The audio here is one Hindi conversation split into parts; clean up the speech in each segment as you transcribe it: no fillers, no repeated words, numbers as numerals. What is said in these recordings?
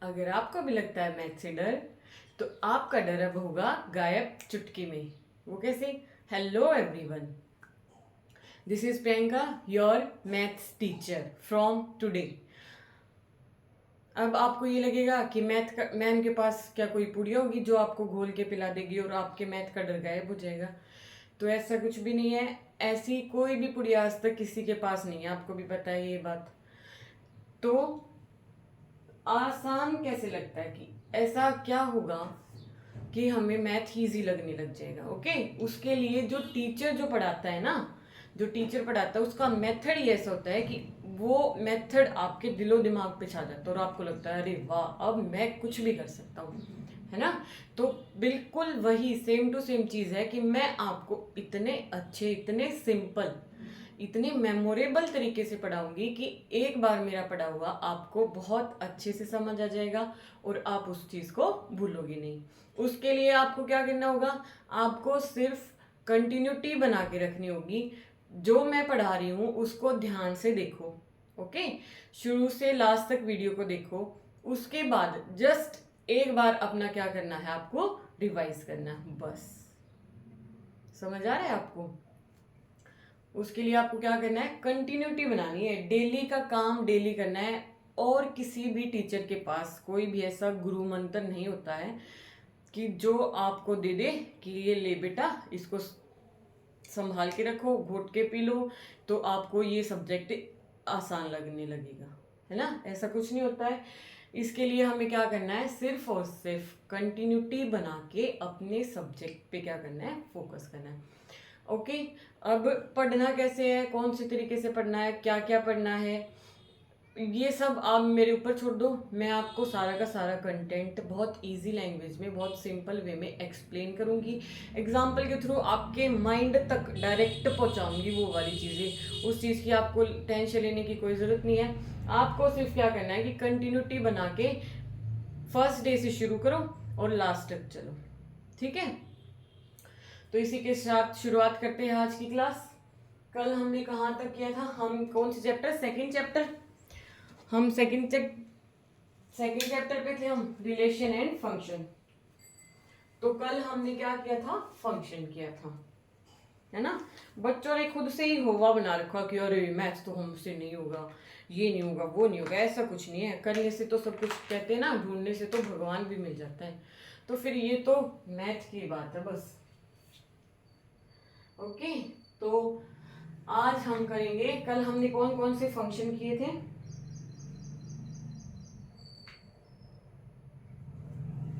अगर आपको भी लगता है मैथ से डर, तो आपका डर अब होगा गायब चुटकी में। वो कैसे? Hello everyone, this is Priyanka, your maths teacher from today. अब आपको ये लगेगा कि मैम के पास क्या कोई पुड़िया होगी जो आपको घोल के पिला देगी और आपके मैथ का डर गायब हो जाएगा। तो ऐसा कुछ भी नहीं है। ऐसी कोई भी पुड़िया आज तक किसी के पास नहीं है, आपको भी पता है ये बात। तो आसान कैसे लगता है कि ऐसा क्या होगा कि हमें मैथ इजी लगने लग जाएगा। ओके, उसके लिए जो टीचर जो पढ़ाता है ना, जो टीचर पढ़ाता है उसका मेथड ही ऐसा होता है कि वो मेथड आपके दिलो दिमाग पे छा जाता है और आपको लगता है अरे वाह, अब मैं कुछ भी कर सकता हूँ, है ना। तो बिल्कुल वही सेम टू सेम चीज़ है कि मैं आपको इतने अच्छे, इतने सिंपल, इतने मेमोरेबल तरीके से पढ़ाऊंगी कि एक बार मेरा पढ़ा हुआ आपको बहुत अच्छे से समझ आ जाएगा और आप उस चीज़ को भूलोगे नहीं। उसके लिए आपको क्या करना होगा? आपको सिर्फ कंटिन्यूटी बना के रखनी होगी। जो मैं पढ़ा रही हूँ उसको ध्यान से देखो। ओके, शुरू से लास्ट तक वीडियो को देखो। उसके बाद जस्ट एक बार अपना क्या करना है, आपको रिवाइज करना है बस। समझ आ रहा है आपको? उसके लिए आपको क्या करना है? कंटिन्यूटी बनानी है, डेली का काम डेली करना है। और किसी भी टीचर के पास कोई भी ऐसा गुरु मंत्र नहीं होता है कि जो आपको दे दे कि ये ले बेटा, इसको संभाल के रखो, घोट के पी लो, तो आपको ये सब्जेक्ट आसान लगने लगेगा, है ना। ऐसा कुछ नहीं होता है। इसके लिए हमें क्या करना है? सिर्फ और सिर्फ कंटिन्यूटी बना के अपने सब्जेक्ट पे क्या करना है? फोकस करना है। ओके, अब पढ़ना कैसे है, कौन से तरीके से पढ़ना है, क्या क्या पढ़ना है, ये सब आप मेरे ऊपर छोड़ दो। मैं आपको सारा का सारा कंटेंट बहुत इजी लैंग्वेज में, बहुत सिंपल वे में एक्सप्लेन करूंगी। एग्जाम्पल के थ्रू आपके माइंड तक डायरेक्ट पहुंचाऊंगी वो वाली चीज़ें। उस चीज़ की आपको टेंशन लेने की कोई ज़रूरत नहीं है। आपको सिर्फ क्या करना है कि कंटिन्यूटी बना के फर्स्ट डे से शुरू करो और लास्ट तक चलो। ठीक है, तो इसी के साथ शुरुआत करते हैं आज की क्लास। कल हमने कहाँ तक किया था? हम कौन से चैप्टर? Second chapter. हम सेकंड चैप्टर पे थे, हम रिलेशन एंड फंक्शन। तो कल हमने क्या किया था? फंक्शन किया था, है ना। बच्चों ने खुद से ही होवा बना रखा कि अरे मैथ्स तो हमसे नहीं होगा, ये नहीं होगा, वो नहीं होगा। ऐसा कुछ नहीं है, करने से तो सब कुछ, कहते हैं ना, ढूंढने से तो भगवान भी मिल जाता है। तो फिर ये तो मैथ की बात है बस। ओके, तो आज हम करेंगे, कल हमने कौन कौन से फंक्शन किए थे?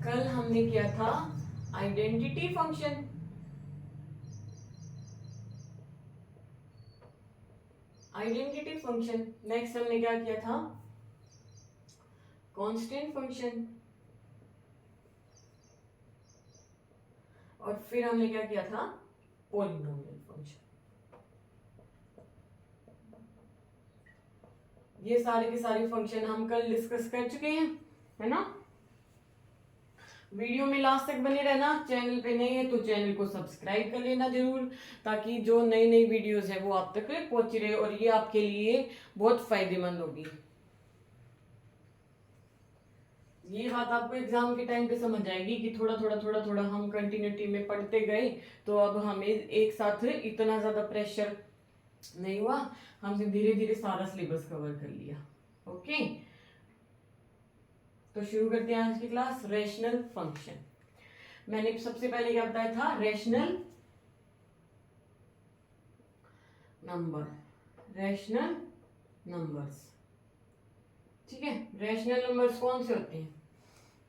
कल हमने किया था identity function. Identity function. Next हमने क्या किया था? Constant function. और फिर हमने क्या किया था? Polynomial function. ये सारे के सारे फंक्शन हम कल डिस्कस कर चुके हैं, है ना। वीडियो में लास्ट तक बने रहना। चैनल पे नए हैं तो चैनल को सब्सक्राइब कर लेना जरूर, ताकि जो नई नई वीडियोस है वो आप तक पहुंची रहे और ये आपके लिए बहुत फायदेमंद होगी। ये बात आपको एग्जाम के टाइम पे समझ आएगी कि थोड़ा थोड़ा थोड़ा थोड़ा हम कंटिन्यूटी में पढ़ते गए, तो अब हमें एक साथ इतना ज्यादा प्रेशर नहीं हुआ। हमने धीरे धीरे सारा सिलेबस कवर कर लिया। ओके, तो शुरू करते हैं आज की क्लास। Rational function. मैंने सबसे पहले क्या बताया था? Rational number, rational numbers. ठीक है, रेशनल नंबर्स कौन से होते हैं?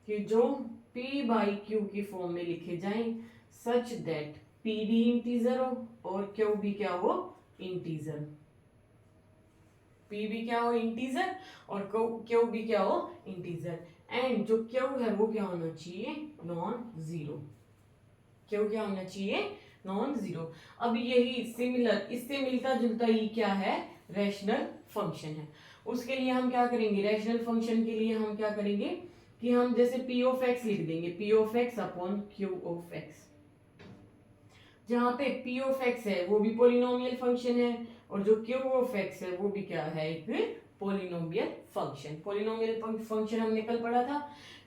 कि जो p बाई क्यू की फॉर्म में लिखे जाएं, सच दैट p भी इंटीजर हो और q भी क्या हो? इंटीजर। p भी क्या हो? इंटीजर, और q भी क्या हो? इंटीजर। एंड जो q है वो क्या होना चाहिए? Non zero. q क्या होना चाहिए? Non zero. अब यही सिमिलर, इससे मिलता जुलता ही क्या है? रैशनल फंक्शन है। उसके लिए हम क्या करेंगे? रैशनल फंक्शन के लिए हम क्या करेंगे कि हम जैसे p ऑफ x लिख देंगे, p of x upon q of x। जहां पे p ऑफ x है वो भी पोलिनोमियल फंक्शन है और जो q ऑफ x है वो भी क्या है? एक पोलिनोमियल फंक्शन। पोलिनोमियल फंक्शन हमने कल पढ़ा था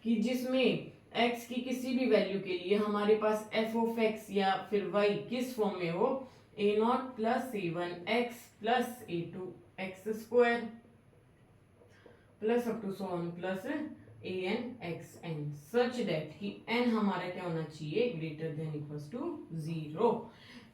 कि जिसमें x की किसी भी वैल्यू के लिए हमारे पास एफ ऑफ एक्स या फिर y किस फॉर्म में हो, a naught plus a1x plus a2x square plus up to so on plus an xn such that कि n हमारा क्या होना चाहिए, greater than equals to 0,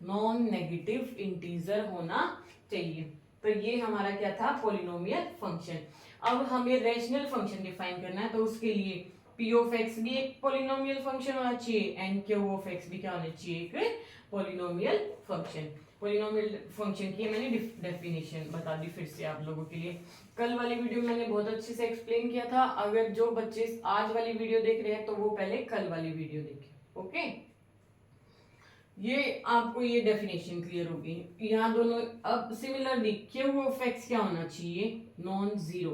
non negative integer होना चाहिए। तो ये हमारा क्या था, पोलिनोमियल फंक्शन। अब हमें रैशनल फंक्शन डिफाइन करना है, तो उसके लिए p ऑफ x भी एक पोलिनोमियल फंक्शन होना चाहिए एंड q ऑफ x भी क्या होना चाहिए, एक पोलिनोमियल फंक्शन। पोलिनोमियल फंक्शन की मैंने डेफिनेशन बता दी फिर से आप लोगों के लिए। कल वाली वीडियो में मैंने बहुत अच्छे से एक्सप्लेन किया था, अगर जो बच्चे आज वाली वीडियो देख रहे हैं तो वो पहले कल वाली वीडियो देखें। ओके, ये आपको ये डेफिनेशन क्लियर होगी। यहाँ दोनों अब सिमिलरली q ऑफ x क्या होना चाहिए, नॉन जीरो,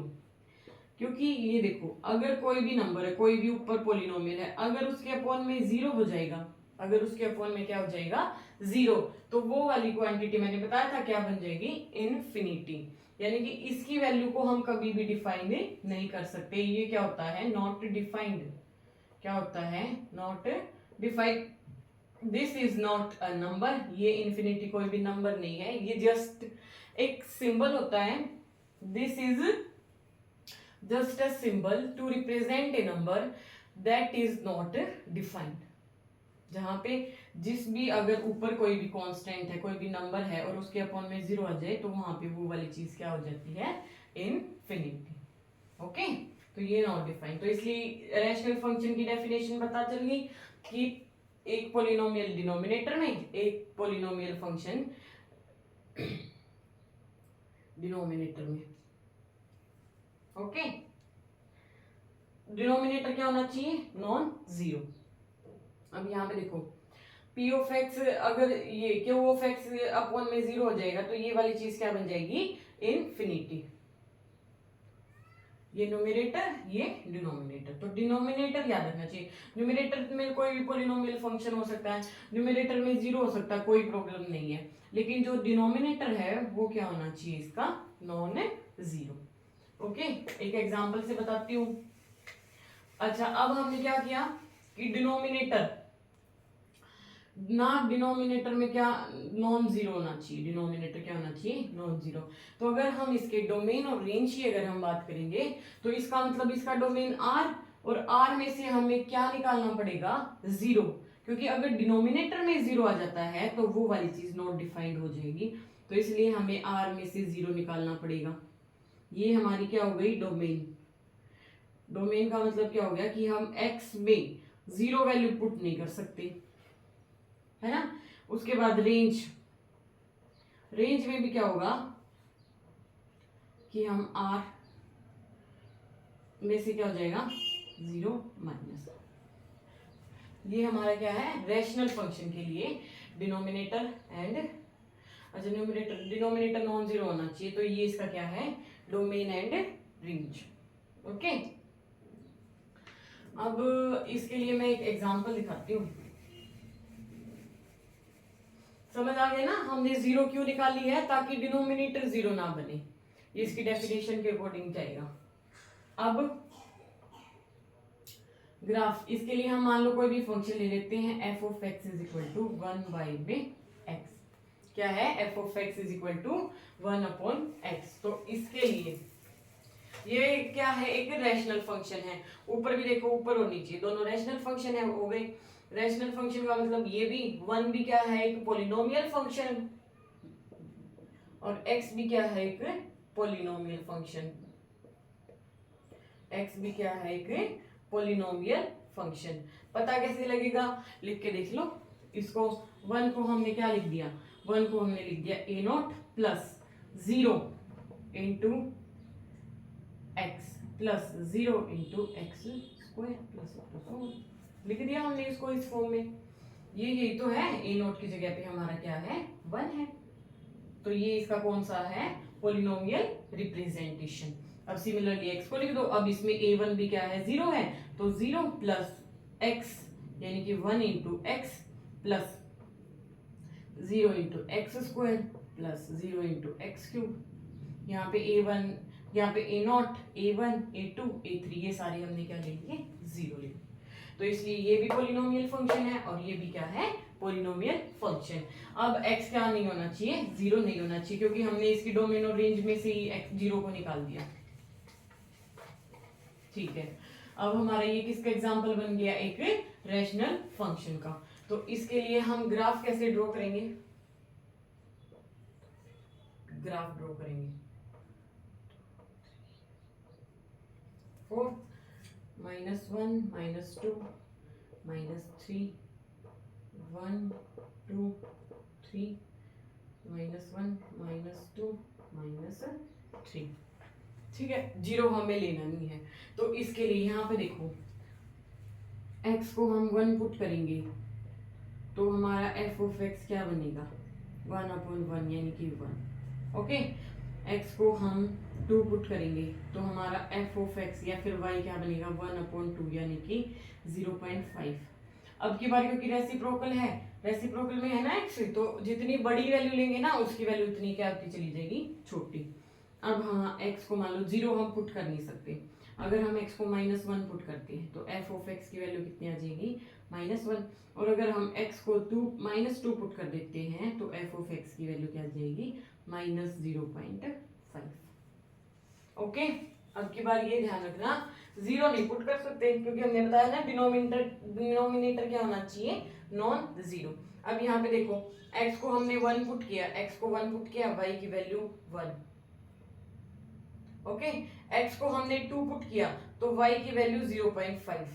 क्योंकि ये देखो अगर कोई भी नंबर है, कोई भी ऊपर पोलिनोमियल है, अगर उसके अपॉन में जीरो हो जाएगा, अगर उसके अपॉन में क्या हो जाएगा, जीरो, तो वो वाली क्वांटिटी मैंने बताया था क्या बन जाएगी, इनफिनिटी। यानी कि इसकी वैल्यू को हम कभी भी डिफाइन नहीं कर सकते। ये क्या होता है, नॉट डिफाइंड। क्या होता है, not defined. This is not a number, ये इन्फिनिटी कोई भी नंबर नहीं है, ये जस्ट एक सिंबल होता है। This is just a symbol to represent a number that is not defined. जहां पे जिस भी अगर ऊपर कोई भी कांस्टेंट है, कोई भी नंबर है और उसके अपॉन में जीरो आ जाए, तो वहां पे वो वाली चीज क्या हो जाती है, इनफिनिटी। ओके, तो ये नॉट डिफाइंड। तो इसलिए रैशनल फंक्शन की डेफिनेशन पता चल गई कि एक पोलिनोमियल डिनोमिनेटर में, एक पोलिनोमियल फंक्शन डिनोमिनेटर में। ओके, डिनोमिनेटर क्या होना चाहिए, नॉन जीरो। अब यहाँ पे देखो p ऑफ x, अगर ये q ऑफ x अपॉन में जीरो हो जाएगा तो ये वाली चीज क्या बन जाएगी, इनफिनिटी। ये न्यूमरेटर, ये डिनोमिनेटर। तो डिनोमिनेटर याद रखना चाहिए, न्यूमरेटर में कोई भी पोलिनोमियल फंक्शन हो सकता है, न्यूमरेटर में जीरो हो सकता है, कोई प्रॉब्लम नहीं है, लेकिन जो डिनोमिनेटर है वो क्या होना चाहिए, इसका नॉन जीरो। ओके, एक एग्जांपल से बताती हूँ। अच्छा, अब हमने क्या किया कि डिनोमिनेटर ना, डिनोमिनेटर में क्या, नॉन जीरो होना चाहिए, डिनोमिनेटर क्या होना चाहिए, नॉन जीरो। तो अगर हम इसके डोमेन और रेंज की अगर हम बात करेंगे, तो इसका मतलब इसका डोमेन R, और R में से हमें क्या निकालना पड़ेगा, जीरो, क्योंकि अगर डिनोमिनेटर में जीरो आ जाता है तो वो वाली चीज नॉट डिफाइंड हो जाएगी, तो इसलिए हमें R में से जीरो निकालना पड़ेगा। ये हमारी क्या हो गई, डोमेन। डोमेन का मतलब क्या हो गया कि हम x में जीरो वैल्यू पुट नहीं कर सकते, है ना। उसके बाद रेंज, रेंज में भी क्या होगा कि हम R में से क्या हो जाएगा, जीरो माइनस। ये हमारा क्या है, रैशनल फंक्शन के लिए डिनोमिनेटर एंड, अच्छा न्यूमरेटर, डिनोमिनेटर नॉन जीरो होना चाहिए, तो ये इसका क्या है, डोमेन एंड रेंज। ओके, अब इसके लिए मैं एक एग्जांपल दिखाती हूँ। समझ आ गया ना, हमने जीरो क्यों निकाली है, ताकि डिनोमिनेटर जीरो ना बने, ये इसकी डेफिनेशन के अकॉर्डिंग जाएगा। अब ग्राफ, इसके लिए हम मान लो कोई भी फंक्शन ले लेते हैं, f of x is equal to 1 में x। क्या है, f of x is equal to 1 upon x। तो इसके लिए ये क्या है, एक रैशनल फंक्शन है, ऊपर भी देखो, ऊपर और नीचे दोनों रैशनल फंक्शन है, हो गए। रैशनल फंक्शन का मतलब ये भी, वन भी क्या है, एक पोलिनोमियल फंक्शन, और x भी क्या है, एक पोलिनोमियल फंक्शन। x भी क्या है, एक पोलिनोमियल फंक्शन। पता कैसे लगेगा, लिख के देख लो इसको। वन को हमने क्या लिख दिया, वन को हमने लिख दिया a not plus zero into x plus zero into x square plus, लिख दिया हमने इसको इस फॉर्म में। यही तो है, ए नोट की जगह पे हमारा क्या है, वन है, तो ये इसका कौन सा है, पोलिनोमियल रिप्रेजेंटेशन। अब सिमिलरली एक्स को लिख दो। अब इसमें a1 भी क्या है, जीरो है, तो जीरो प्लस एक्स यानी कि 1 into x plus zero into x square plus zero into x cube. यहाँ पे a1 यहाँ पे A0, A1, A2, A3 ये सारे हमने क्या ले लिए, 0 ले लिए। तो इसलिए ये भी पोलिनोमियल फंक्शन है और ये भी क्या है, पोलिनोमियल फंक्शन। अब x क्या नहीं होना चाहिए, 0 नहीं होना चाहिए, क्योंकि हमने इसकी डोमेन और रेंज में से ही x 0 को निकाल दिया। ठीक है, अब हमारा ये किसका एग्जांपल बन गया, एक रैशनल फंक्शन का। तो इसके लिए हम ग्राफ कैसे ड्रॉ करेंगे, ग्राफ ड्रॉ करेंगे 4 -1 -2 -3 1 2 3 -1 -2 -3। ठीक है, 0 हमें लेना नहीं है। तो इसके लिए यहाँ पे देखो x को हम 1 पुट करेंगे तो हमारा f ऑफ x क्या बनेगा, 1/1 यानी कि 1। ओके, x को हम 2 पुट करेंगे तो हमारा f ऑफ x या फिर y क्या बनेगा, 1/2 यानी कि 0.5। अब की बार क्योंकि रेसिप्रोकल है, रेसिप्रोकल में है ना x, तो जितनी बड़ी वैल्यू लेंगे ना उसकी वैल्यू उतनी क्या होती चली जाएगी, छोटी। अब हाँ x को मान लो 0 हम पुट कर नहीं सकते, अगर हम x को -1 पुट करते हैं तो f ऑफ x की वैल्यू कितनी आ जाएगी, -1। और अगर हम x को -2 पुट कर देते हैं तो f ऑफ x की वैल्यू क्या आ जाएगी, -0.5। ओके, अब की बार ये ध्यान रखना 0 नहीं पुट कर सकते, क्योंकि हमने बताया ना डिनोमिनेटर क्या होना चाहिए, नॉन 0। अब यहाँ पे देखो x को हमने 1 पुट किया, y की वैल्यू 1। ओके, x को हमने 2 पुट किया तो y की वैल्यू 0.5।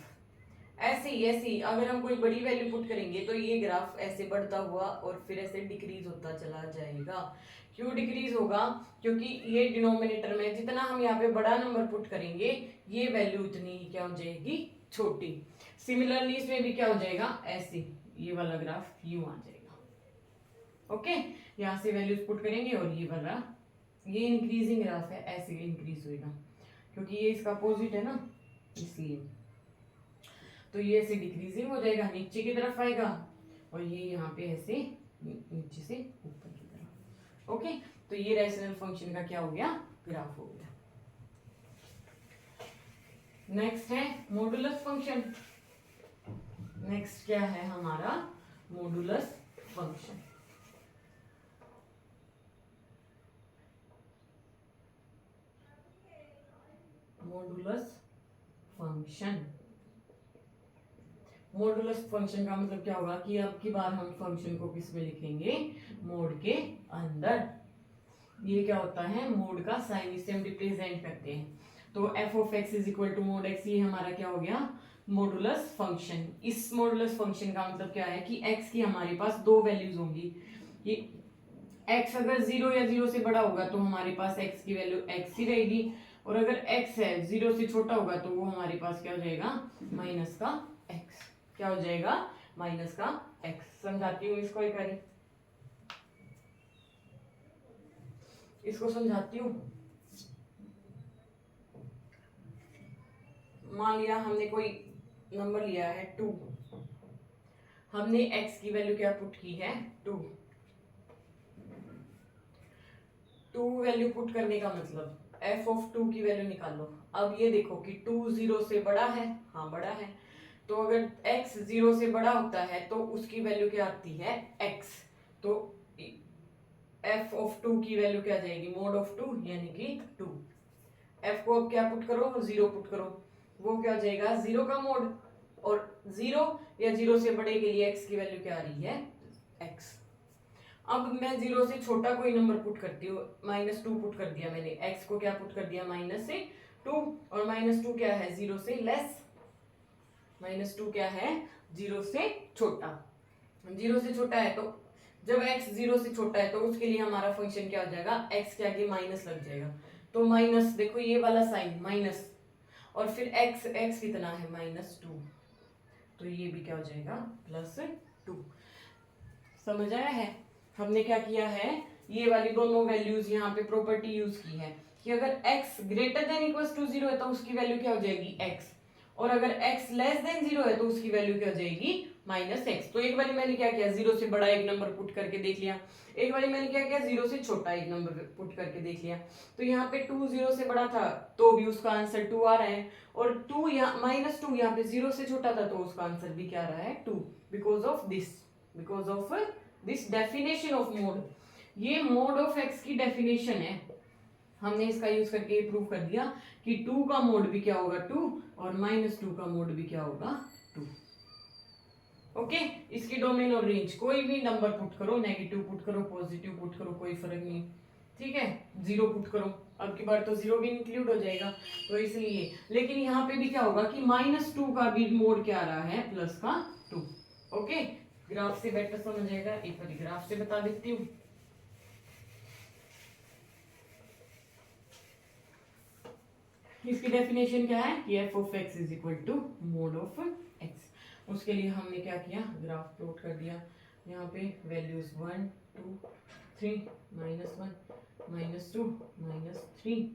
ऐसे ही अगर हम कोई बड़ी वैल्यू पुट करेंगे तो ये ग्राफ ऐसे बढ़ता हुआ और फिर ऐसे डिक्रीज होता चला जाएगा। क्यों डिक्रीज होगा, क्योंकि ये डिनोमिनेटर में जितना हम यहाँ पे बड़ा नंबर पुट करेंगे ये वैल्यू उतनी ही क्या हो जाएगी, छोटी। सिमिलरली इसमें भी क्या हो जाएगा, ऐसे ये वाला ग्राफ यूं आ जाएगा। ओके, यहाँ से वैल्यूज पुट करेंगे और ये वाला, ये इंक्रीजिंग ग्राफ है, ऐसे इंक्रीज होएगा क्योंकि ये इसका अपोजिट है ना, इसलिए। तो ये ऐसे डिक्रीजिंग हो जाएगा, नीचे की तरफ आएगा और ये यहाँ पे ऐसे नीचे से ऊपर की तरफ। ओके, तो ये रैशनल फंक्शन का क्या हो गया, ग्राफ हो गया। नेक्स्ट है मॉडुलस फंक्शन। नेक्स्ट क्या है हमारा, modulus function. Modulus function, modulus function का मतलब क्या होगा कि अब की बार हम फंक्शन को किस में लिखेंगे, मोड के अंदर। ये क्या होता है, मोड का साइन, इससे हम रिप्रेजेंट करते हैं। तो f of x is equal to mod x, ये हमारा क्या हो गया, मॉडुलस फंक्शन। इस मॉडुलस फंक्शन का मतलब क्या है कि x की हमारे पास दो वैल्यूज होंगी। ये x अगर 0 या 0 से बड़ा होगा तो हमारे पास x की वैल्यू x ही रहेगी, और अगर x है 0 से छोटा होगा तो वो हमारे पास क्या हो जाएगा, माइनस का x। क्या हो जाएगा, माइनस का x। समझाती हूँ इसको एक बारी, इसको समझाती हूँ। मान लिया हमने कोई नंबर लिया है 2, हमने x की वैल्यू क्या पुट की है, 2 वैल्यू पुट करने का मतलब f ऑफ 2 की वैल्यू निकाल लो। अब ये देखो कि 2 0 से बड़ा है, हाँ बड़ा है, तो अगर x 0 से बड़ा होता है तो उसकी वैल्यू क्या आती है, x। तो f ऑफ 2 की वैल्यू क्या जाएगी, मोड ऑफ 2 यानी कि 2। f को अब क्या पुट करो, 0 पुट करो, वो क्या हो जाएगा, 0 का मोड। और 0 या 0 से बड़े के लिए x की वैल्यू क्या आ रही है, x। अब मैं 0 से छोटा कोई नंबर पुट करती हूँ, -2 पुट कर दिया मैंने, x को क्या पुट कर दिया, -2, और -2 क्या है, 0 से लेस। -2 क्या है, 0 से छोटा। 0 से छोटा है तो जब x 0 से छोटा है तो उसके लिए हमारा फंक्शन क्या हो जाएगा, x के आगे माइनस लग जाएगा। तो माइनस, देखो ये वाला साइन माइनस, और फिर x कितना है, -2, तो ये भी क्या हो जाएगा, +2। समझ आया है, हमने क्या किया है, ये वाली दोनों वैल्यूज यहाँ पे प्रॉपर्टी यूज की है कि अगर x greater than equals to 0 है तो उसकी वैल्यू क्या हो जाएगी, x, और अगर x लेस देन 0 है तो उसकी वैल्यू क्या हो जाएगी, माइनस एक्स। तो एक बारी मैंने क्या किया, जीरो से बड़ा एक नंबर पुट करके देख लिया, एक बारी मैंने क्या किया, जीरो से छोटा एक नंबर पुट करके देख लिया। तो यहाँ पे 2 जीरो से बड़ा था तो भी उसका आंसर 2 आ रहा है, और 2 यहाँ -2 यहाँ पे जीरो से छोटा था तो उसका आंसर भी क्या आ रहा है, 2, because of this definition of mode. ये मोड ऑफ एक्स की डेफिनेशन है, हमने इसका यूज करके प्रूव कर दिया कि 2 का मोड भी क्या होगा 2, और -2 का मोड भी क्या होगा 2। ओके, इसकी डोमेन और रेंज कोई भी नंबर पुट करो, नेगेटिव पुट करो, पॉजिटिव पुट करो, कोई फर्क नहीं, ठीक है, जीरो पुट करो, अब की बार तो जीरो भी इंक्लूड हो जाएगा, तो इसलिए। लेकिन यहाँ पे भी क्या होगा कि -2 का भी मोड क्या आ रहा है, प्लस का 2। ओके, ग्राफ से बेटर समझ आएगा, एक बार ग्राफ से बता देती हूँ। इसकी डेफिनेशन क्या है कि F of X is equal to mod of X. उसके लिए हमने क्या किया, ग्राफ प्लॉट कर दिया। यहाँ पे वैल्यूज 1 2 3 -1 -2 -3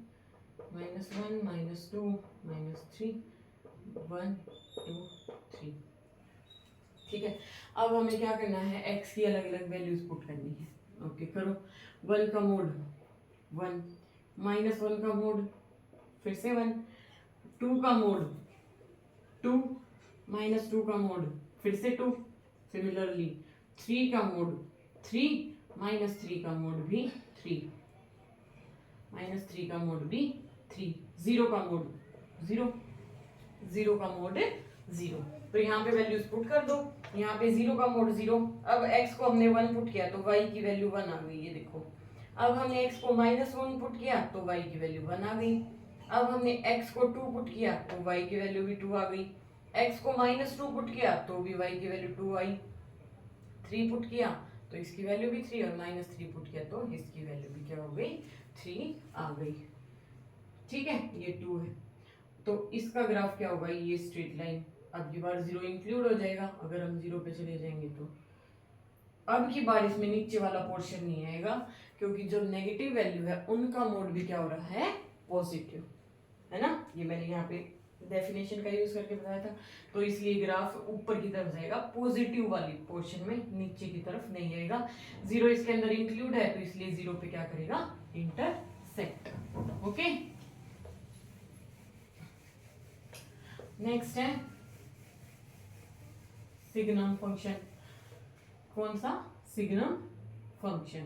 -1 -2 -3 1 2 3। ठीक है, अब हमें क्या करना है, x की अलग अलग वैल्यूज पुट करनी है। ओके करो, 1 का मोड 1, -1 का मोड फिर से 1, 2 का मोड 2, -2 का मोड फिर से 2, सिमिलरली 3 का मोड 3, -3 का मोड भी 3, -3 का मोड भी 3, 0 का मोड 0, 0 का मोड 0। तो यहाँ पे वैल्यूज पुट कर दो, यहाँ पे 0 का मोड 0, अब x को हमने 1 पुट किया तो y की वैल्यू 1 आ गई, ये देखो। अब हमने x को -1 पुट किया तो y की वैल्यू 1 आ गई। अब हमने x को 2 पुट किया तो y की वैल्यू भी 2 आ गई। x को -2 पुट किया तो भी y की वैल्यू 2 आई। 3 पुट किया तो इसकी वैल्यू भी 3, और -3 पुट किया तो इसकी वैल्यू भी क्या हो गई, 3 आ गई। ठीक है, ये 2 है, तो इसका ग्राफ क्या होगा, ये स्ट्रेट लाइन। अब की बार 0 इंक्लूड हो जाएगा, अगर हम 0 पे चले जाएंगे तो अब की बार इसमें नीचे वाला पोर्शन नहीं आएगा, क्योंकि जो नेगेटिव वैल्यू है उनका मोड भी क्या हो रहा है, पॉजिटिव, है ना। ये मैंने यहाँ पे डेफिनेशन का यूज करके बताया था, तो इसलिए ग्राफ ऊपर की तरफ जाएगा पॉजिटिव वाली पोर्शन में, नीचे की तरफ नहीं आएगा। 0 इसके अंदर इंक्लूड है तो इसलिए 0 पे क्या करेगा, इंटरसेक्ट। ओके, नेक्स्ट है सिग्नम फंक्शन। कौन सा, सिग्नम फंक्शन।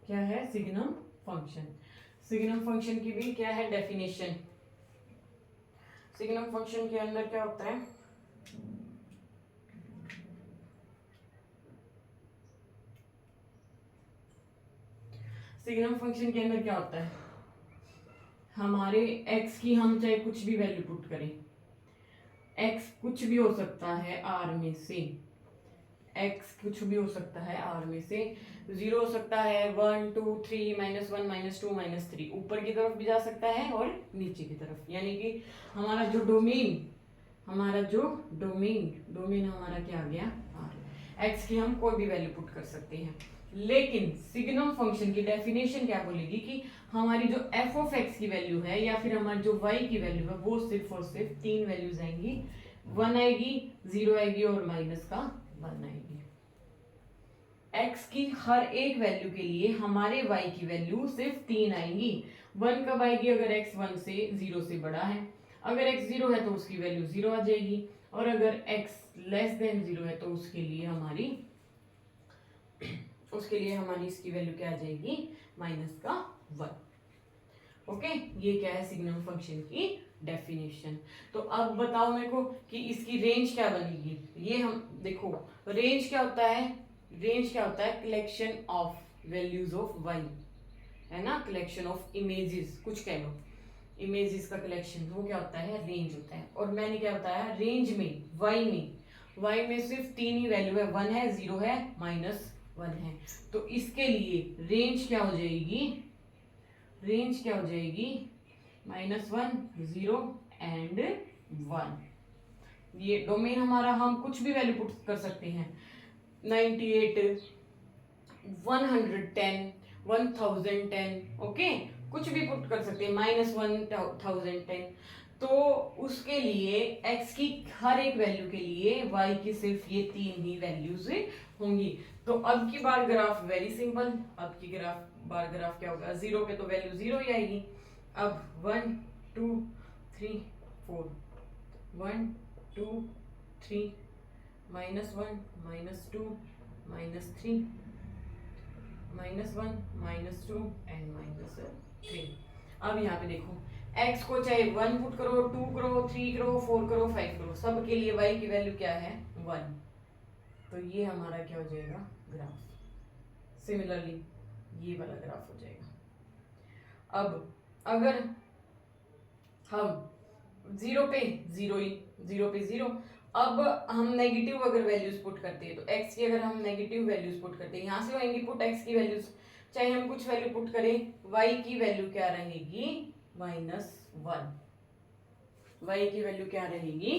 क्या है सिग्नम फंक्शन, सिग्नम फंक्शन की भी क्या है डेफिनेशन। सिग्नम फंक्शन के अंदर क्या होता है, सिग्नम फंक्शन के अंदर क्या होता है, हमारे x की हम चाहे कुछ भी वैल्यू पुट करें, x कुछ भी हो सकता है r में से, x कुछ भी हो सकता है r में से, 0 हो सकता है, 1 2 3 -1 -2 -3, ऊपर की तरफ भी जा सकता है और नीचे की तरफ, यानी कि हमारा जो डोमेन हमारा क्या आ गया, r। x की हम कोई भी वैल्यू पुट कर सकते हैं, लेकिन सिग्नम फंक्शन की डेफिनेशन क्या बोलेगी कि हमारी जो f ऑफ x की वैल्यू है या फिर हमारी जो y की वैल्यू है वो सिर्फ और सिर्फ 3 वैल्यूज आएंगी, 1 आएगी, 0 आएगी और माइनस का 1 आएगी। x की हर एक वैल्यू के लिए हमारे y की वैल्यू सिर्फ 3 आएंगी। 1 कब आएगी, अगर x 1 से 0 से बड़ा है, अगर x 0 है तो उसकी वैल्यू 0 आ जाएगी, और अगर x लेस देन 0 है तो उसके लिए हमारी इसकी वैल्यू क्या आ जाएगी, माइनस का 1। ओके, ये क्या है सिग्नम फंक्शन की डेफिनेशन। तो अब बताओ मेरे को कि इसकी रेंज क्या बनेगी। ये हम देखो, रेंज क्या होता है, collection of values of y, है ना, कलेक्शन ऑफ इमेजेस, कुछ कह लो, इमेजेस का कलेक्शन, वो क्या होता है, रेंज होता है। और मैंने क्या बताया, रेंज में y में सिर्फ 3 ही वैल्यू है, 1 है, 0 है, -1 है, तो इसके लिए रेंज क्या हो जाएगी, -1 0 एंड 1। ये डोमेन हमारा, हम कुछ भी वैल्यू पुट कर सकते हैं, 98 110 1010, ओके, कुछ भी पुट कर सकते हैं, -1010। तो उसके लिए x की हर एक वैल्यू के लिए y की सिर्फ ये 3 ही वैल्यूज होंगी। तो अब की बार ग्राफ वेरी सिंपल, अब की बार ग्राफ क्या होगा, 0 पे तो वैल्यू 0 ही आएगी। अब 1 2 3 4, 1 2 3, -1 -2 -3, -1 -2 एंड -3। अब यहाँ पे देखो x को चाहे 1 पुट करो, 2 करो, 3 करो, 4 करो, 5 करो, सब के लिए y की वैल्यू क्या है 1। तो ये हमारा क्या हो जाएगा ग्राफ। सिमिलरली ये वाला ग्राफ हो जाएगा। अब अगर हम 0 पे 0 ही, 0 पे 0, अब हम नेगेटिव अगर वैल्यूज पुट करते हैं तो x की अगर हम नेगेटिव वैल्यूज पुट करते हैं, यहाँ से होंगी पुट x की वैल्यूज, चाहे हम कुछ वैल्यू पुट करें, y की वैल्यू क्या रहेगी -1, y की वैल्यू क्या रहेगी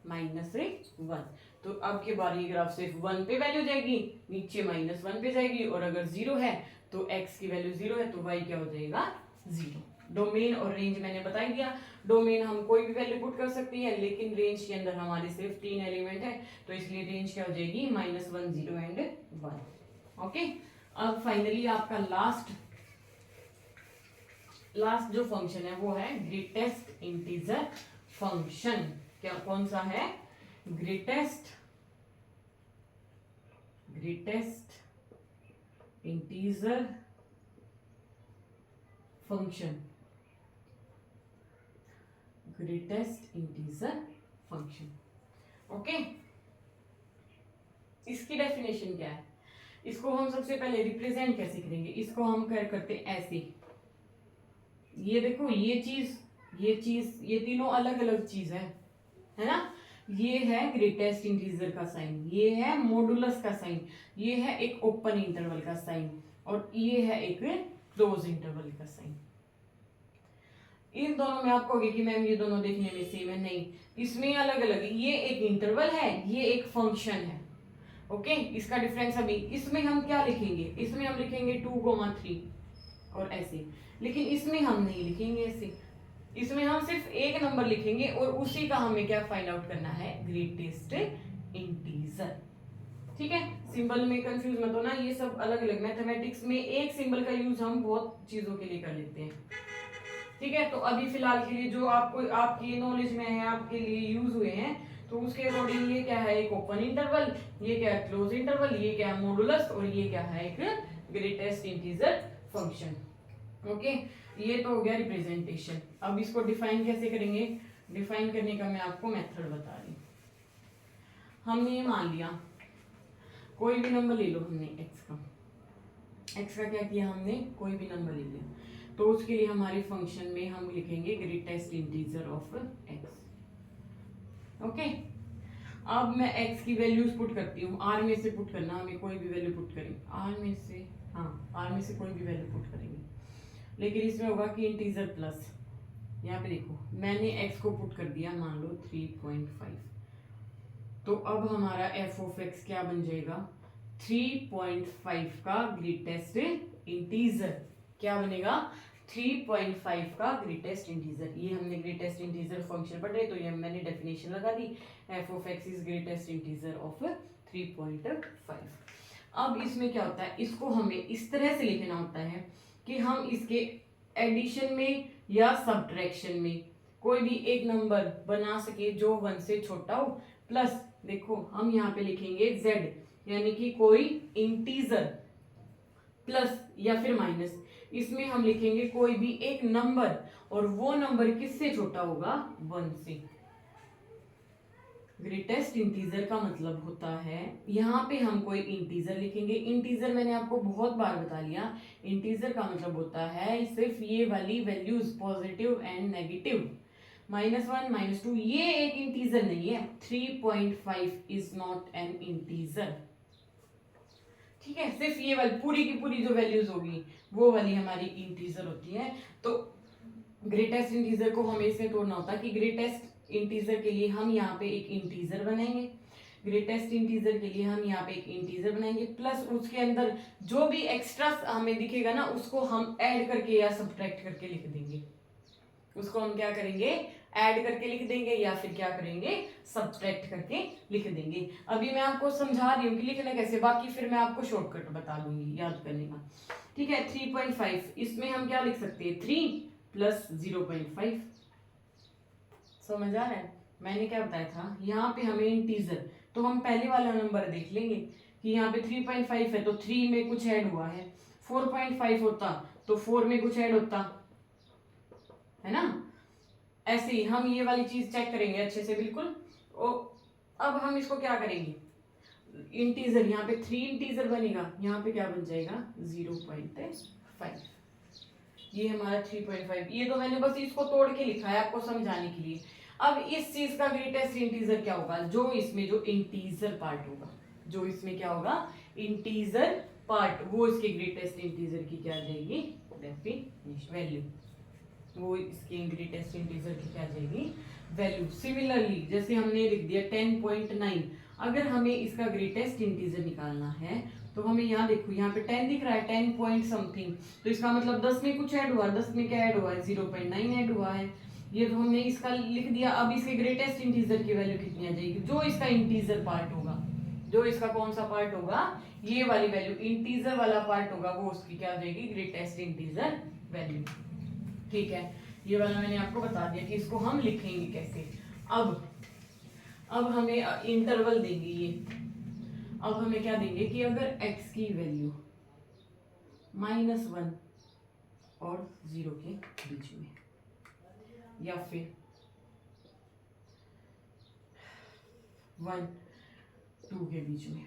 -1। तो अब के बार ये ग्राफ सिर्फ 1 पे वैल्यू जाएगी, नीचे -1 पे जाएगी, और अगर 0 है तो x की वैल्यू 0 है तो y क्या हो जाएगा 0। डोमेन और रेंज मैंने बता दिया। डोमेन हम कोई भी वैल्यू पुट कर सकती है, लेकिन रेंज के अंदर हमारे सिर्फ 3 एलिमेंट है, तो इसलिए रेंज क्या हो जाएगी -1 0 एंड 1। ओके, अब फाइनली आपका लास्ट जो फंक्शन है वो है ग्रेटेस्ट इंटीजर फंक्शन। क्या कौन सा है, greatest integer function, greatest integer function. Okay, इसकी डेफिनेशन क्या है, इसको हम सबसे पहले रिप्रेजेंट कैसे करेंगे, इसको हम करते ऐसे, ये देखो ये चीज ये तीनों अलग अलग चीज है ना। ये है ग्रेटेस्ट इंटीजर का साइन, ये है मॉडुलस का साइन, ये है एक ओपन इंटरवल का साइन, और ये है एक क्लोज इंटरवल का साइन। इन दोनों में आप कहोगे कि मैम ये दोनों देखने में सेम है, नहीं, इसमें अलग अलग है। ये एक इंटरवल है, ये एक फंक्शन है। ओके, इसका डिफरेंस अभी इसमें हम क्या लिखेंगे, इसमें हम लिखेंगे 2,3 और ऐसे, लेकिन इसमें हम नहीं लिखेंगे ऐसे, इसमें हम सिर्फ एक नंबर लिखेंगे और उसी का हमें क्या फाइंड आउट करना है, ग्रेटेस्ट इंटीजर। ठीक है, सिंबल में कंफ्यूज मत होना, ये सब अलग अलग। मैथमेटिक्स में एक सिंबल का यूज हम बहुत चीजों के लिए कर लेते हैं। ठीक है, तो अभी फिलहाल के लिए जो आपको आपकी नॉलेज में है, आपके लिए यूज हुए हैं, तो उसके अकॉर्डिंग ये क्या है, एक ओपन इंटरवल, ये क्या है क्लोज इंटरवल, ये क्या है मॉडुलस, और ये क्या है एक ग्रेटेस्ट इंटीजर फंक्शन। ओके, ये तो हो गया रिप्रेजेंटेशन। अब इसको डिफाइन कैसे करेंगे, डिफाइन करने का मैं आपको मेथड बता रही हूँ। हमने ये मान लिया कोई भी नंबर ले लो, हमने x का क्या किया, हमने कोई भी नंबर ले लिया, तो उसके लिए हमारे फंक्शन में हम लिखेंगे greatest integer of x। Okay, अब मैं x की वैल्यूज पुट करती हूँ, r में से पुट करना, हमें कोई भी वैल्यू पुट करेंगे, r में से कोई भी वैल्यू पुट करेंगे, लेकिन इसमें होगा कि इंटीजर प्लस। यहाँ पे देखो मैंने x को पुट कर दिया, मान लो 3.5, तो अब हमारा f ऑफ x क्या बन जाएगा, 3.5 का ग्रेटेस्ट इंटीजर। क्या बनेगा, 3.5 का ग्रेटेस्ट इंटीजर। ये हमने ग्रेटेस्ट इंटीजर फंक्शन पढ़ रहे, तो ये मैंने डेफिनेशन लगा दी, f of x is greatest integer of 3.5। अब इसमें क्या होता है, इसको हमें इस तरह से लिखना होता है कि हम इसके एडिशन में या सब्ट्रैक्शन में कोई भी एक नंबर बना सके जो 1 से छोटा हो, प्लस देखो हम यहाँ पे लिखेंगे z, यानी कि कोई इंटीजर, प्लस या फिर माइनस, इसमें हम लिखेंगे कोई भी एक नंबर, और वो नंबर किससे छोटा होगा, 1 से। ग्रेटेस्ट इंटीजर का मतलब होता है, यहाँ पे हम कोई इंटीजर लिखेंगे। इंटीजर मैंने आपको बहुत बार बता लिया, इंटीजर का मतलब होता है सिर्फ ये वाली वैल्यूज, पॉजिटिव एंड नेगेटिव, -1 -2, ये एक इंटीजर नहीं है। 3.5 इज नॉट एन इंटीजर। ठीक है, सिर्फ ये वाली पूरी की पूरी जो वैल्यूज होगी वो वाली हमारी इंटीजर होती है। तो ग्रेटेस्ट इंटीजर को हमें इसमें तोड़ना होता है कि ग्रेटेस्ट इंटीजर के लिए हम यहाँ पे एक इंटीजर बनाएंगे, ग्रेटेस्ट इंटीजर के लिए हम यहाँ पे एक इंटीजर बनाएंगे, प्लस उसके अंदर जो भी एक्स्ट्रा हमें दिखेगा ना, उसको हम ऐड करके या सब्ट्रैक्ट करके लिख देंगे। उसको हम क्या करेंगे, ऐड करके लिख देंगे या फिर क्या करेंगे, सब्ट्रैक्ट करके लिख देंगे। अभी मैं आपको समझा रही हूँ कि लिखना कैसे, बाकी फिर मैं आपको शॉर्टकट बता दूंगी याद करने का। ठीक है, 3.5 इसमें हम क्या लिख सकते हैं, 3 प्लस 0.5। समझ आ रहा है? मैंने क्या बताया था, यहाँ पे हमें इंटीजर, तो हम पहले वाला नंबर देख लेंगे कि यहाँ पे 3.5 है तो 3 में कुछ ऐड हुआ है, 4.5 होता तो 4 में कुछ ऐड होता है ना। ऐसे ही हम ये वाली चीज चेक करेंगे अच्छे से बिल्कुल। अब हम इसको क्या करेंगे, इंटीजर, यहाँ पे 3 इंटीजर बनेगा, यहाँ पे क्या बन जाएगा 0.5। ये हमारा 3.5, ये तो मैंने बस इसको तोड़ के लिखा है आपको समझाने के लिए। अब इस चीज का ग्रेटेस्ट इंटीजर क्या होगा, जो इसमें जो इंटीजर पार्ट होगा, जो इसमें क्या होगा इंटीजर पार्ट, वो इसके ग्रेटेस्ट इंटीजर की क्या जाएगी डेफिनेशन वैल्यू, वो इसके ग्रेटेस्ट इंटीजर की क्या जाएगी वैल्यू। सिमिलरली जैसे हमने लिख दिया 10.9, अगर हमें इसका ग्रेटेस्ट इंटीजर निकालना है तो हमें यहाँ देखो, यहाँ पे 10 दिख रहा है, 10 पॉइंट समथिंग, तो इसका मतलब 10 में कुछ ऐड हुआ, 10 में क्या ऐड हुआ है 0.9 ऐड हुआ है। ये तो हमने इसका लिख दिया। अब इसके ग्रेटेस्ट इंटीजर की वैल्यू कितनी आ जाएगी, जो इसका इंटीजर पार्ट होगा, जो इसका कौन सा पार्ट होगा, ये वाली वैल्यू इंटीजर वाला पार्ट होगा, वो उसकी क्या हो जाएगी ग्रेटेस्ट इंटीजर वैल्यू। ठीक है, ये वाला मैंने आपको बता दिया कि इसको हम लिखेंगे कैसे। अब हमें इंटरवल देंगे ये, अब हमें क्या देंगे कि अगर x की वैल्यू -1 और 0 के बीच में, या फिर 1 2 के बीच में,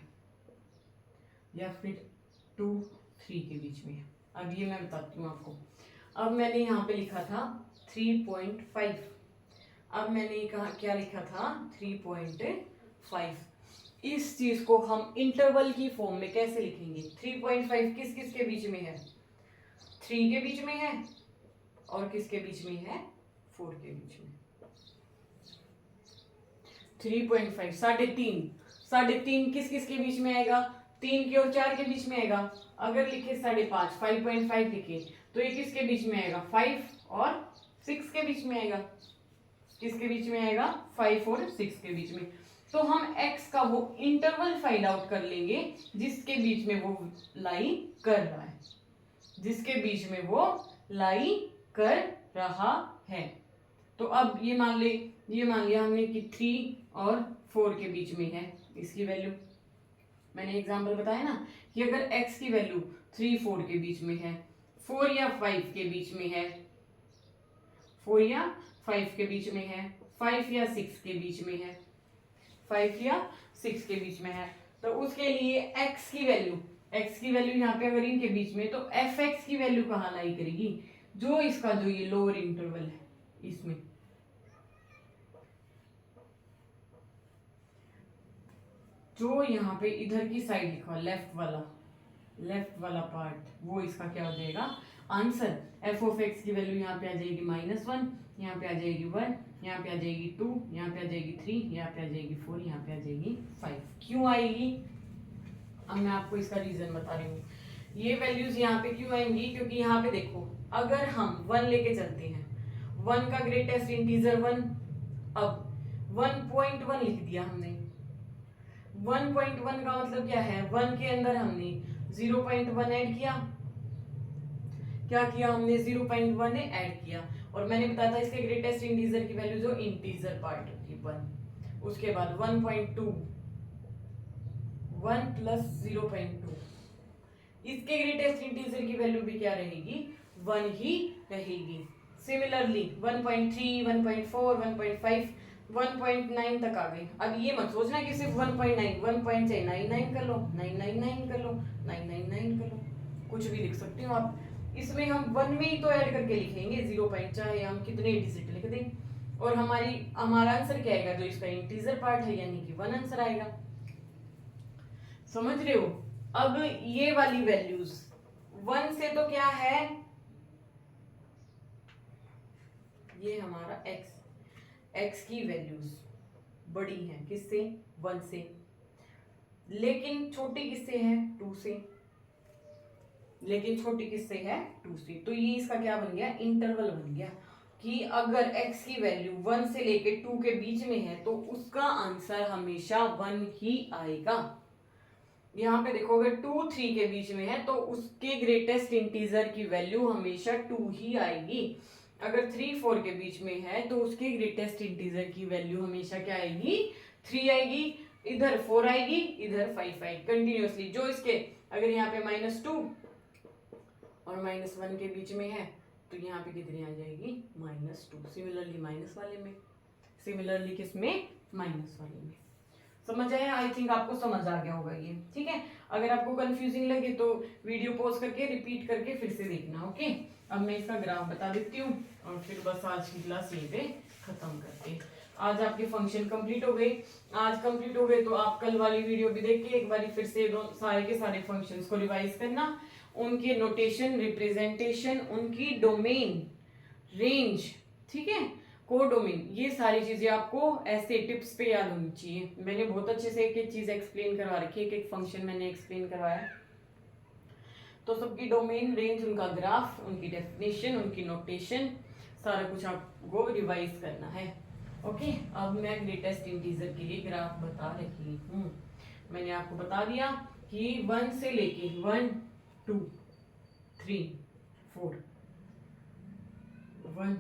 या फिर 2 3 के बीच में। अब ये मैं बताती हूँ आपको। अब मैंने यहाँ पे लिखा था 3.5, अब मैंने कहा क्या लिखा था 3.5। इस चीज को हम इंटरवल की फॉर्म में कैसे लिखेंगे, 3.5 किस किस के बीच में है, 3 के बीच में है, और किसके बीच में है 4 के बीच में। 3.5 3.5 किस किस के बीच में आएगा, 3 के और 4 के बीच में आएगा। अगर लिखे 5.5 5.5 लिखे तो ये किसके बीच में आएगा, 5 और 6 के बीच में आएगा। किसके बीच में आएगा, 5 और 6 के बीच में। तो हम x का वो इंटरवल फाइंड आउट कर लेंगे जिसके बीच में वो लाई कर रहा है, जिसके बीच में वो लाई कर रहा है। तो अब ये मान लिया हमने कि 3 और 4 के बीच में है इसकी वैल्यू। मैंने एग्जांपल बताया ना कि अगर x की वैल्यू 3 4 के बीच में है, 4 या 5 के बीच में है, 4 या 5 के बीच में है, 5 या 6 के बीच में है, 5 या 6 के बीच में है, तो उसके लिए x की वैल्यू यहाँ पे अगर इनके बीच में, तो fx की वैल्यू कहाँ लाई करेगी, जो इसका जो ये लोअर इंटरवल है इसमें। जो यहाँ पे इधर की साइड लिखा लेफ्ट वाला पार्ट, वो इसका क्या हो जाएगा आंसर। एफ ऑफ एक्स की वैल्यू यहाँ पे आ जाएगी -1, यहाँ पे आ जाएगी 1, यहाँ पे आ जाएगी 2, यहाँ पे आ जाएगी 3, यहाँ पे आ जाएगी 4, यहाँ पे आ जाएगी 5। क्यों आएगी, अब मैं आपको इसका रीजन बता रही हूँ। ये वैल्यूज यहाँ पे क्यों आएंगी, क्योंकि यहाँ पे देखो अगर हम 1 लेके चलते हैं, 1 का ग्रेटेस्ट इंटीजर 1, अब 1.1 लिख दिया हमने। 1.1 का मतलब क्या है, 1 के अंदर हमने 0.1 ऐड किया, क्या किया हमने 0.1 ऐड किया, और मैंने बताया था इसके ग्रेटेस्ट इंटीजर की वैल्यू जो इंटीजर पार्ट होती है 1। उसके बाद 1.2, 1 प्लस 0.2, इसके ग्रेटेस्ट इंटीजर की वैल्यू भी क्या रहेगी 1 ही रहेगी। सिमिलरली 1.3, 1.4, 1.5, 1.9 तक आ गई। अब ये मत सोचना कि सिर्फ 1.9 कर लो, 999 कर लो, 999 कर लो, कुछ भी लिख सकते हो आप। इसमें हम 1 में ही तो ऐड करके लिखेंगे 0. चाहे हम कितने डिजिट लिख दें, और हमारा आंसर क्या आएगा, जो इसका इंटीजर पार्ट है यानी कि 1 आंसर आएगा। समझ रहे हो। अब ये वाली वैल्यूज 1 से तो क्या है, ये हमारा x की वैल्यूज बड़ी हैं किससे, 1 से, लेकिन छोटी किससे है 2 से, लेकिन छोटी किससे है 2 से। तो ये इसका क्या बन गया इंटरवल बन गया कि अगर x की वैल्यू 1 से लेके 2 के बीच में है तो उसका आंसर हमेशा 1 ही आएगा। यहाँ पे देखो अगर 2 3 के बीच में है तो उसके ग्रेटेस्ट इंटीजर की वैल्यू हमेशा 2 ही आएगी। अगर 3 4 के बीच में है तो उसके ग्रेटेस्ट इंटीजर की वैल्यू हमेशा क्या आएगी, 3 आएगी। इधर 4 आएगी, इधर 5 आएगी कंटिन्यूअसली। जो इसके अगर यहाँ पे -2 और -1 के बीच में है तो यहाँ पे कितनी आ जाएगी, -2। सिमिलरली माइनस वाले में, सिमिलरली किसमें, माइनस वाले में। समझ आया? आई थिंक आपको समझ आ गया होगा ये, ठीक है। अगर आपको कंफ्यूजिंग लगे तो वीडियो पॉज करके रिपीट करके फिर से देखना, ओके। अब मैं इसका ग्राफ बता देती हूँ और फिर बस आज की क्लास यहीं पे खत्म करते हैं। आज आपके फंक्शन कंप्लीट हो गए। आज कंप्लीट हो गए तो आप कल वाली वीडियो भी देख के एक बार फिर से सारे के सारे फंक्शंस को रिवाइज करना, उनके नोटेशन, रिप्रेजेंटेशन, उनकी डोमेन, रेंज, ठीक है, कोडोमेन, ये सारी चीजें आपको ऐसे टिप्स पे याद होनी चाहिए। मैंने बहुत अच्छे से एक एक चीज एक्सप्लेन करवा रखी है, एक एक फंक्शन मैंने एक्सप्लेन करवाया। तो सबकी डोमेन, रेंज, उनका ग्राफ, उनकी डेफिनेशन, उनकी नोटेशन, सारा कुछ आपको रिवाइज करना है, ओके। अब मैं ग्रेटेस्ट इंटीजर के लिए ग्राफ बता रही हूँ। मैंने आपको बता दिया कि 1 से लेके 1 2 3 4 1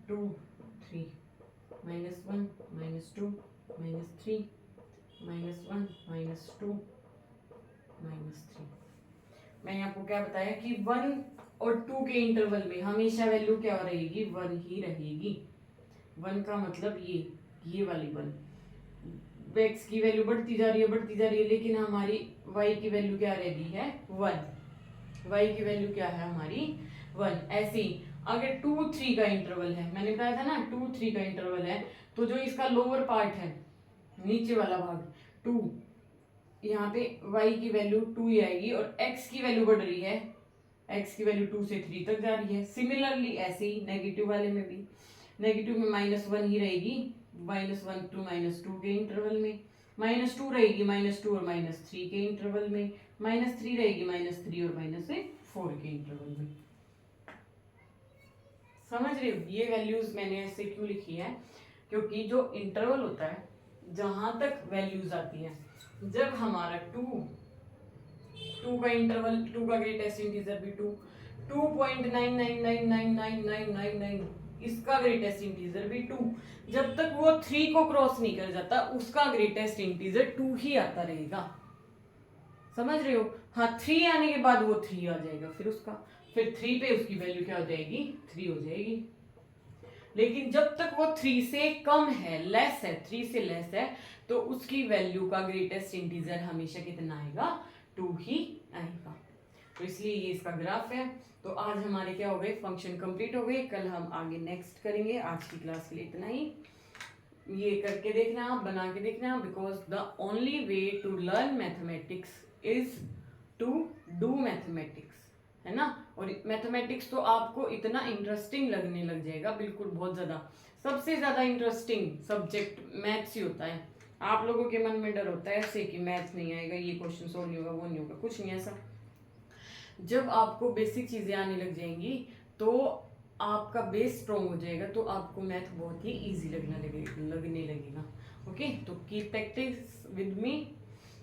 2 3 -1 -2 -3 -1 -2 -3। मैंने आपको क्या बताया कि 1 और 2 के इंटरवल में हमेशा वैल्यू क्या रहेगी, 1 ही रहेगी। 1 का मतलब ये वाली 1, x की वैल्यू बढ़ती जा रही है, लेकिन हमारी y की वैल्यू क्या रह गई है, 1। y की वैल्यू क्या है हमारी, 1। ऐसे ही अगर 2 3 का इंटरवल है, मैंने बताया था ना 2 3 का इंटरवल है, तो जो इसका लोअर पार्ट है, नीचे वाला भाग 2, यहाँ पे y की वैल्यू 2 ही आएगी और x की वैल्यू बढ़ रही है, x की वैल्यू 2 से 3 तक जा रही है। सिमिलरली ऐसे ही नेगेटिव वाले में भी, नेगेटिव में -1 ही रहेगी, -1 to -2 के इंटरवल में, -2 रहेगी -2 और -3 के इंटरवल में, -3 रहेगी -3 और -4 के इंटरवल में। समझ रहे हो? ये वैल्यूज मैंने ऐसे क्यों लिखी है, क्योंकि जो इंटरवल होता है जहां तक वैल्यूज आती है, जब हमारा 2 का इंटरवल, 2 का ग्रेटेस्ट इंटीजर भी 2.99999999, इसका ग्रेटेस्ट इंटीजर भी 2, जब तक वो 3 को क्रॉस नहीं कर जाता उसका ग्रेटेस्ट इंटीजर 2 ही आता रहेगा। समझ रहे हो? हाँ, 3 आने के बाद वो 3 आ जाएगा, फिर 3 पे उसकी वैल्यू क्या हो जाएगी, 3 हो जाएगी। लेकिन जब तक वो 3 से कम है, लेस है, 3 से लेस है, तो उसकी वैल्यू का ग्रेटेस्ट इंटीजर हमेशा कितना आएगा, 2 ही आएगा। तो इसलिए ये इसका ग्राफ है। तो आज हमारे क्या हो गए, फंक्शन कंप्लीट हो गए। कल हम आगे नेक्स्ट करेंगे। आज की क्लास के लिए इतना ही। ये करके देखना, बना के देखना, because the only way to learn mathematics is to do mathematics, है ना। और मैथमेटिक्स तो आपको इतना इंटरेस्टिंग लगने लग जाएगा, बिल्कुल बहुत ज्यादा। सबसे ज्यादा इंटरेस्टिंग सब्जेक्ट मैथ्स ही होता है। आप लोगों के मन में डर होता है ऐसे कि मैथ्स नहीं आएगा, ये क्वेश्चन सोल्व नहीं होगा, वो नहीं होगा, कुछ नहीं ऐसा। जब आपको बेसिक चीजें आने लग जाएंगी तो आपका बेस स्ट्रॉन्ग हो जाएगा, तो आपको मैथ बहुत ही इजी लगने लगेगा। ओके, तो कीप प्रैक्टिस विद मी।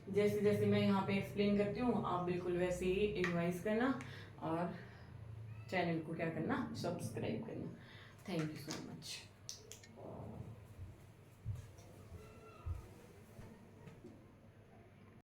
जैसे जैसे मैं यहाँ पे एक्सप्लेन करती हूँ आप बिल्कुल वैसे ही रिवाइज करना और चैनल को क्या करना, सब्सक्राइब करना। Thank you so much.